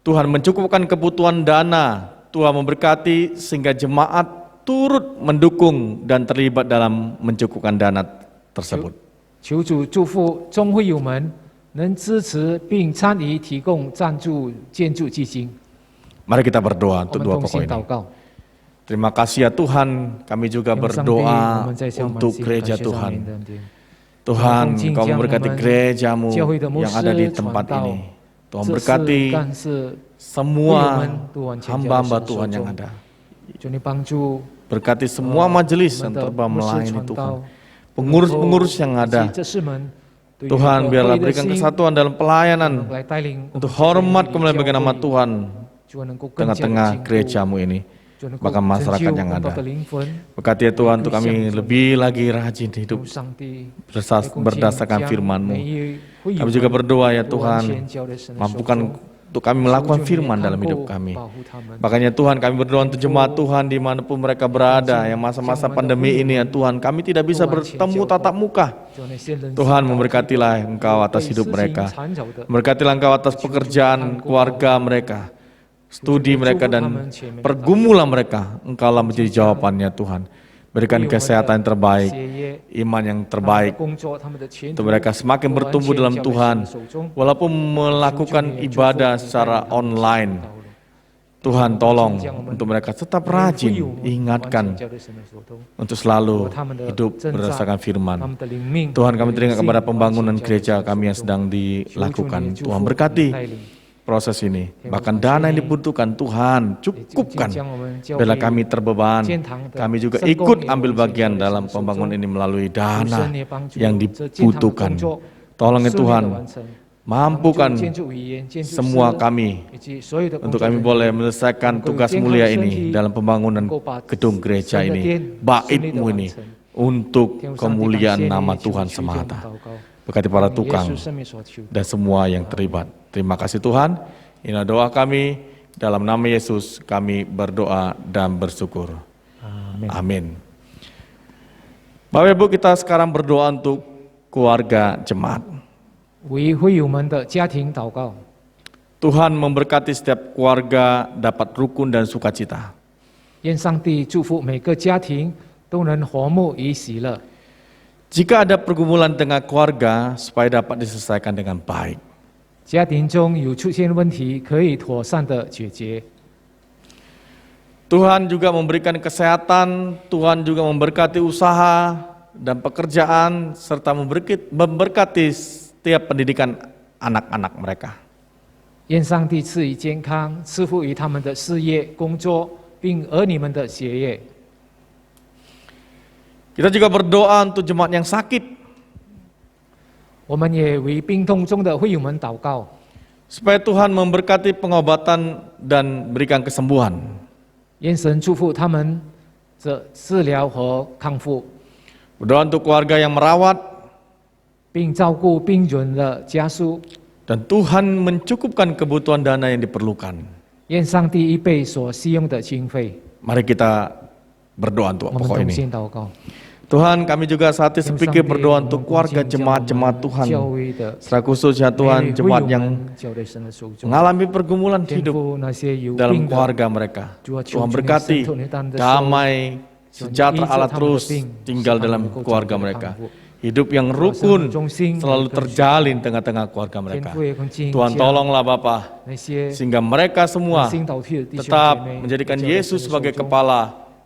Tuhan mencukupkan kebutuhan dana, Tuhan memberkati sehingga jemaat turut mendukung dan terlibat dalam mencukupkan dana tersebut. 求主祝福众会友们能支持并参与提供赞助建筑基金。 Mari kita berdoa 我 untuk 们 dua 同 pokok 心祷 ini. 告。 Terima kasih ya Tuhan, kami juga 天父上帝， berdoa 我们在向 untuk 满心感 gereja 谢上 Tuhan. 您的恩典。 Tuhan, Tuhan, Engkau memberkati jangan gerejamu教会的牧 yang ada di 师 tempat 传道 ini. Tuhan 这是 berkati 干事 semua 会友们都完全交在 hamba-hamba 神的手 Tuhan yang 中 ada. 求你帮助 Berkati semua majelis 我 yang 们的 terbang 牧师 melayani 传 Tuhan. 道， Pengurus-pengurus yang 以及 ada. 这士们都有一 Tuhan 个 biarlah 合一的 berikan 心 kesatuan dalam pelayanan 来带领我们 untuk 这些 hormat 美丽 kembali bagi 教 nama 会 Tuhan 就能够更加的 tengah-tengah 坚固 gerejamu ini. 就能够 bahkan 拯 masyarakat 救 yang 更多 ada. 的灵魂， Berkati ya Tuhan untuk kami lebih lagi rajin hidup 用上帝 berdasarkan firman-Mu. Kami juga berdoa ya Tuhan, mampukan untuk kami melakukan firman dalam hidup kami. Makanya Tuhan, kami berdoa untuk jemaat Tuhan dimanapun mereka berada, yang masa-masa pandemi ini ya Tuhan, kami tidak bisa bertemu tatap muka. Tuhan, memberkatilah Engkau atas hidup mereka, memberkatilah Engkau atas pekerjaan keluarga mereka, studi mereka dan pergumulan mereka. Engkaulah menjadi jawabannya Tuhan. Berikan kesehatan yang terbaik, iman yang terbaik, untuk mereka semakin bertumbuh dalam Tuhan, walaupun melakukan ibadah secara online. Tuhan tolong untuk mereka tetap rajin, ingatkan untuk selalu hidup berdasarkan firman. Tuhan, kami teringat kepada pembangunan gereja kami yang sedang dilakukan. Tuhan berkati proses ini, bahkan dana yang dibutuhkan Tuhan cukupkan. Bila kami terbeban, kami juga ikut ambil bagian dalam pembangunan ini melalui dana yang dibutuhkan. Tolong ya Tuhan, mampukan semua kami untuk kami boleh menyelesaikan tugas mulia ini dalam pembangunan gedung gereja ini, bait-Mu ini, untuk kemuliaan nama Tuhan semata. Berkati para tukang dan semua yang terlibat. Terima kasih Tuhan. Inilah doa kami. Dalam nama Yesus kami berdoa dan bersyukur. Amin. Bapak Ibu, kita sekarang berdoa untuk keluarga jemaat. 为会友们的家庭祷告， Tuhan memberkati setiap keluarga dapat rukun dan sukacita. 愿上帝祝福每个家庭都能和睦与喜乐。 Jika ada pergumulan dengan keluarga, supaya dapat diselesaikan dengan baik. 家庭中有出现问题，可以妥善的解决。 Tuhan juga memberikan kesehatan, Tuhan juga memberkati usaha dan pekerjaan, serta memberkati setiap pendidikan anak-anak mereka. 愿上帝赐予健康，赐福于他们的事业、工作，并儿女们的学业。 Kita juga berdoa untuk jemaat yang sakit, 我们也为病痛中的会友们祷告， supaya Tuhan memberkati pengobatan dan berikan kesembuhan. 愿神祝福他们的治疗和康复， Berdoa untuk keluarga yang merawat, 并照顾病人的家属。 dan Tuhan mencukupkan kebutuhan dana yang diperlukan. 愿上帝预备所需用的经费。 Mari kita berdoa untuk 我们 pokok 同 ini. 心祷告。 Tuhan, kami juga saat ini sepikir berdoa untuk keluarga jemaat-jemaat Tuhan. 教会的 Secara khusus ya Tuhan, 每位会 jemaat 友 yang 们交在神的手中。 mengalami pergumulan 天 hidup 父那些有 dalam 病的， keluarga mereka. 主啊，求 Tuhan 主你 berkati, 伸出你单的手， damai, 求你医 sejahtera 治 Allah 他们的 terus 病， tinggal 使他们 dalam 能够 keluarga 早日 mereka. 康复。 Hidup yang 我 rukun 们衷心 selalu 跟随 terjalin tengah-tengah keluarga 天 mereka. 父也更敬 Tuhan 将 tolonglah Bapa, 那些 sehingga mereka semua 心倒退的弟兄姐 tetap 妹 menjadikan 交在神的 Yesus 手 sebagai 中 kepala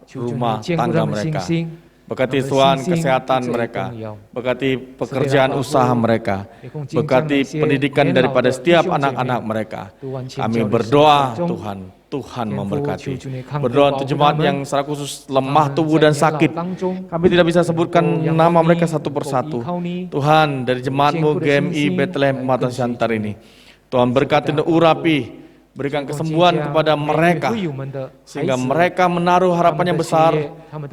求主你 rumah 坚固 tangga 他们信 mereka. 心， Berkati 他们 Tuhan 信心 kesehatan 最 mereka, 重要。 berkati pekerjaan Sebagai usaha Bapak, mereka, 也更敬将 berkati 那些 pendidikan 年老 daripada 的弟 setiap 兄姐妹 anak-anak mereka. 都完全 Kami 交在神的 berdoa 手中。 Tuhan, Tuhan 天父， memberkati. 求主你看顾 Berdoa 保 untuk 护 jemaat 他们 yang secara khusus lemah 他们 tubuh 在 dan 年老 sakit. 当中 Kami tidak bisa sebutkan 能够仰 nama 望 mereka 你 satu 能够依 persatu. 靠你 Tuhan, dari jemaatmu 坚固的 GMI 信心 Bethlehem 来 Pematang 跟随 Siantar 主 ini. Tuhan berkati dan urapi, berikan kesembuhan kepada mereka, sehingga mereka menaruh harapan yang besar,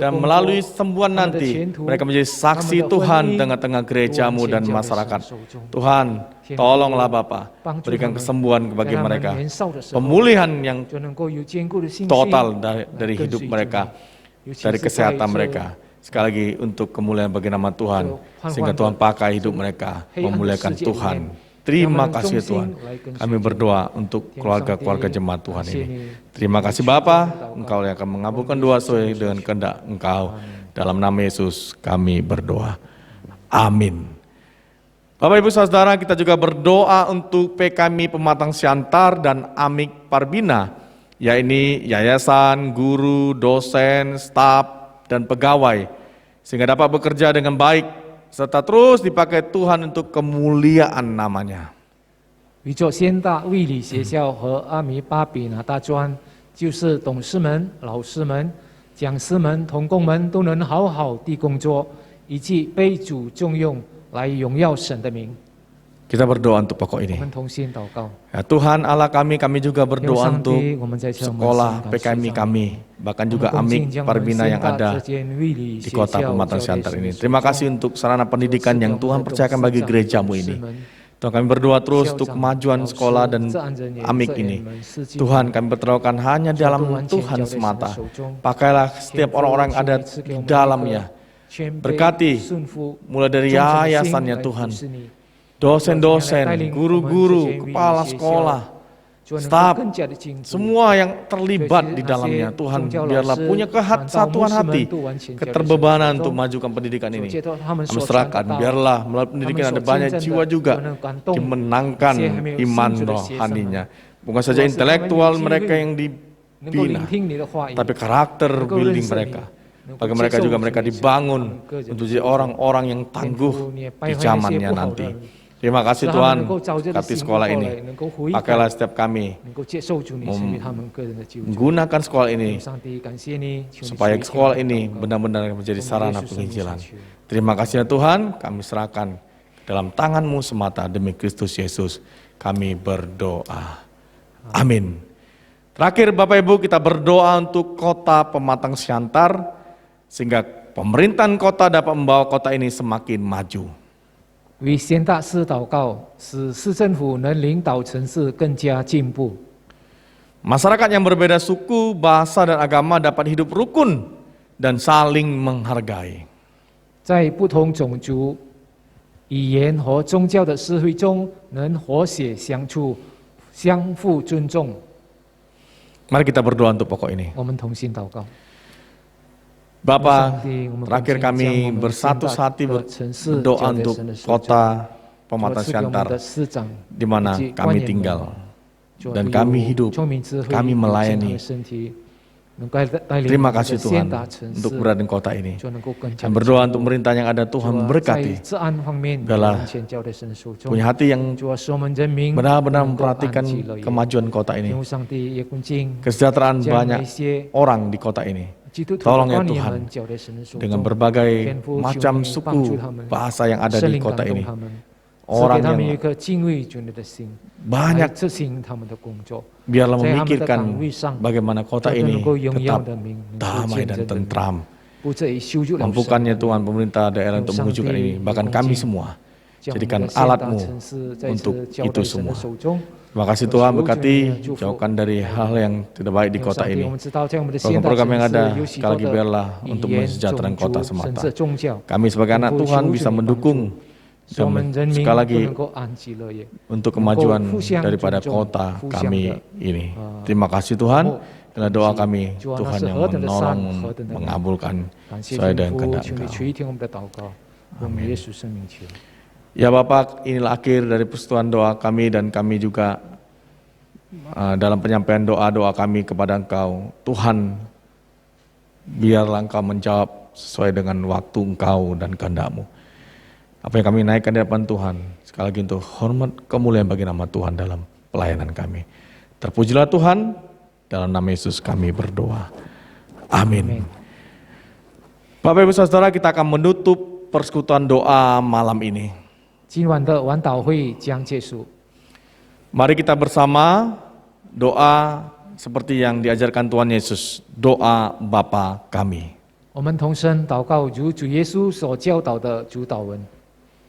dan melalui sembuhan nanti, mereka menjadi saksi Tuhan tengah-tengah gerejamu dan masyarakat. Tuhan, tolonglah Bapa, berikan kesembuhan bagi mereka, pemulihan yang 就能够有坚固的信心 total dari hidup mereka, 尤其 dari 是在 kesehatan 这 mereka. sekali lagi untuk kemuliaan bagi nama Tuhan, sehingga Tuhan pakai hidup mereka memuliakan Tuhan. Terima kasih Tuhan. Kami berdoa untuk keluarga-keluarga jemaat Tuhan ini. Terima kasih Bapa, Engkau yang akan mengabulkan doa sesuai dengan kehendak Engkau. Dalam nama Yesus kami berdoa. Amin. Bapak Ibu Saudara, kita juga berdoa untuk PKMI Pematang Siantar dan Amik Parbina, yaitu yayasan, guru, dosen, staf, dan pegawai, sehingga dapat bekerja dengan baik serta terus dipakai Tuhan untuk kemuliaan namanya. 宇宙先大卫理学校和阿米巴比拿大专，就是董事们、老师们、讲师们、同工们都能好好地工作，以及被主重用来荣耀神的名。 Kita berdoa untuk pokok 我 ini. 们同心祷告。 Ya, Tuhan Allah kami juga 用 berdoa 上 untuk 帝，我们在这 sekolah PKMI kami, bahkan juga Amik Parbina yang ada di kota Pematang Siantar ini. Terima kasih untuk sarana pendidikan yang Tuhan percayakan bagi gerejamu ini. Tuhan, kami berdoa terus untuk kemajuan sekolah dan Amik ini. Tuhan, kami berdoakan hanya dalam Tuhan semata. Pakailah setiap orang-orang yang ada di dalamnya. Berkati mulai dari yayasannya Tuhan, dosen-dosen, guru-guru, kepala sekolah, staf, semua yang terlibat di dalamnya. Tuhan, biarlah punya kesatuan hati, keterbebanan untuk majukan pendidikan ini. Kami serahkan, biarlah melalui pendidikan ada banyak jiwa juga dimenangkan iman rohaninya. Bukan saja intelektual mereka yang dibina, tapi karakter building mereka. Bagi mereka juga mereka dibangun untuk jadi orang-orang yang tangguh di zamannya nanti. Terima kasih Tuhan, berkati sekolah ini. Pakailah setiap kami menggunakan sekolah ini supaya sekolah ini benar-benar menjadi sarana penginjilan. Terima kasih ya Tuhan, kami serahkan dalam tangan-Mu semata demi Kristus Yesus. Kami berdoa. Amin. Terakhir Bapak Ibu, kita berdoa untuk kota Pematang Siantar, sehingga pemerintahan kota dapat membawa kota ini semakin maju. 为县大市祷告，使市政府能领导城市更加进步。 Masyarakat yang berbeda suku, bahasa, dan agama dapat hidup rukun dan saling menghargai. 在不同种族、语言和宗教的社会中，能和谐相处，相互尊重。 Mari kita berdoa untuk pokok ini. 我们同心祷告。 Bapa, terakhir kami bersatu hati berdoa untuk kota Pematang Siantar, di mana kami tinggal dan kami hidup, kami melayani. Terima kasih Tuhan untuk berada di kota ini. Dan berdoa untuk pemerintah yang ada, Tuhan berkati. Biarlah punya hati yang benar-benar memperhatikan kemajuan kota ini. Kesejahteraan banyak orang di kota ini. Tolong ya Tuhan, dengan berbagai macam suku bahasa yang ada di kota ini, orang yang banyak, biarlah memikirkan bagaimana kota ini tetap damai dan tentram. Mampukannya Tuhan pemerintah daerah untuk mewujudkan ini, bahkan kami semua, jadikan alat-Mu untuk itu semua. Terima kasih Tuhan, berkati, jauhkan dari hal yang tidak baik di kota ini. Program-program yang ada, sekali lagi biarlah untuk mensejahterakan kota semata. Kami sebagai anak Tuhan bisa mendukung, dan sekali lagi untuk kemajuan daripada kota kami ini. Terima kasih Tuhan, karena doa kami, Tuhan yang menolong, mengabulkan sesuai dengan kehendak Engkau. Amin. Ya Bapak, inilah akhir dari persekutuan doa kami, dan kami juga dalam penyampaian doa-doa kami kepada Engkau. Tuhan, biarlah Engkau menjawab sesuai dengan waktu Engkau dan kehendak-Mu. Apa yang kami naikkan di hadapan Tuhan, sekali lagi untuk hormat kemuliaan bagi nama Tuhan dalam pelayanan kami. Terpujilah Tuhan, dalam nama Yesus kami berdoa. Amin. Bapak Ibu Saudara, kita akan menutup persekutuan doa malam ini. 今晚的晚祷会将结束。 Mari kita bersama doa seperti yang diajarkan Tuhan Yesus, doa Bapa kami. 我们同声祷告，如主耶稣所教导的主祷文。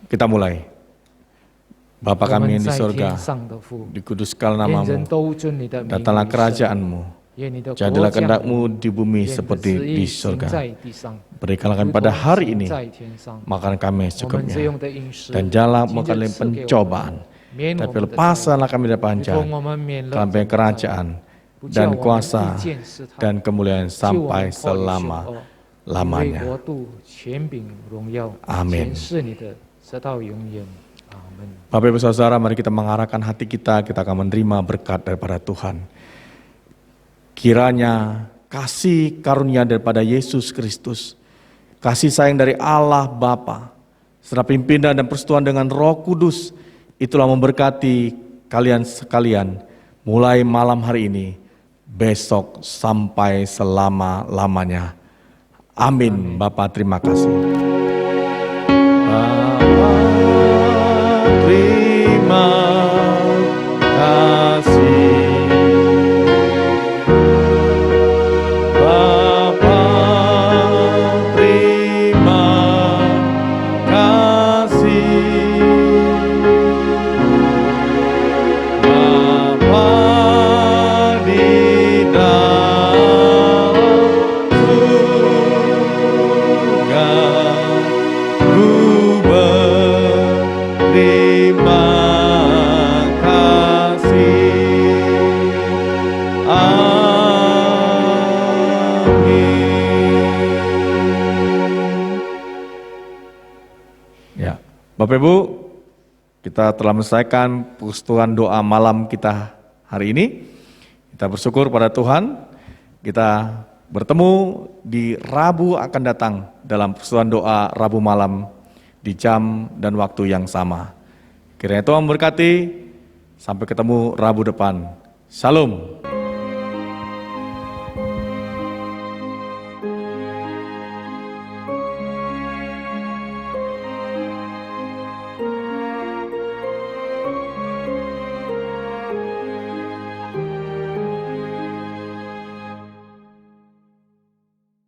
Kita mulai. Bapa 我 kami 们 yang di 在 surga, 天上的父， dikuduskan 愿人 namamu, 都尊你的名为 datanglah 圣。 kerajaanmu, 愿你的国 Jadilah 降临， kehendak-Mu di bumi 愿你的 seperti 旨 di 意行 surga. 在地上， Berikanlah 如 kami 同 pada hari 行 ini 在天上。 makan kami 我们这 secukupnya. 用的饮食， Dan janganlah 今 makan 日 dari 赐给我们， pencobaan. 免我 Tapi 们的债， lepaskanlah kami dari 如 panjang, 同我们免了 dalam 人的债， kerajaan 不叫 dan 我们 kuasa 遇见试探， dan kemuliaan 救我们 sampai 脱离凶恶。因为 selama-lamanya. 国度、权柄、荣耀， Amin. 全是你的，直到永远。阿门。 Bapak Ibu Saudara, mari kita mengarahkan hati kita akan menerima berkat daripada Tuhan. Kiranya kasih karunia daripada Yesus Kristus, kasih sayang dari Allah Bapa, serta pimpinan dan persetujuan dengan Roh Kudus, itulah memberkati kalian sekalian, mulai malam hari ini, besok sampai selama-lamanya. Amin. Bapak, terima kasih. Terima kasih Bapa, terima kasih Bapa di dalam surga, ku berterima kasih. Amin. Ya, Bapak Ibu, kita telah menyelesaikan persekutuan doa malam kita hari ini. Kita bersyukur pada Tuhan. Kita bertemu di Rabu akan datang dalam persekutuan doa Rabu malam di jam dan waktu yang sama. Kiranya Tuhan memberkati. Sampai ketemu Rabu depan. Shalom.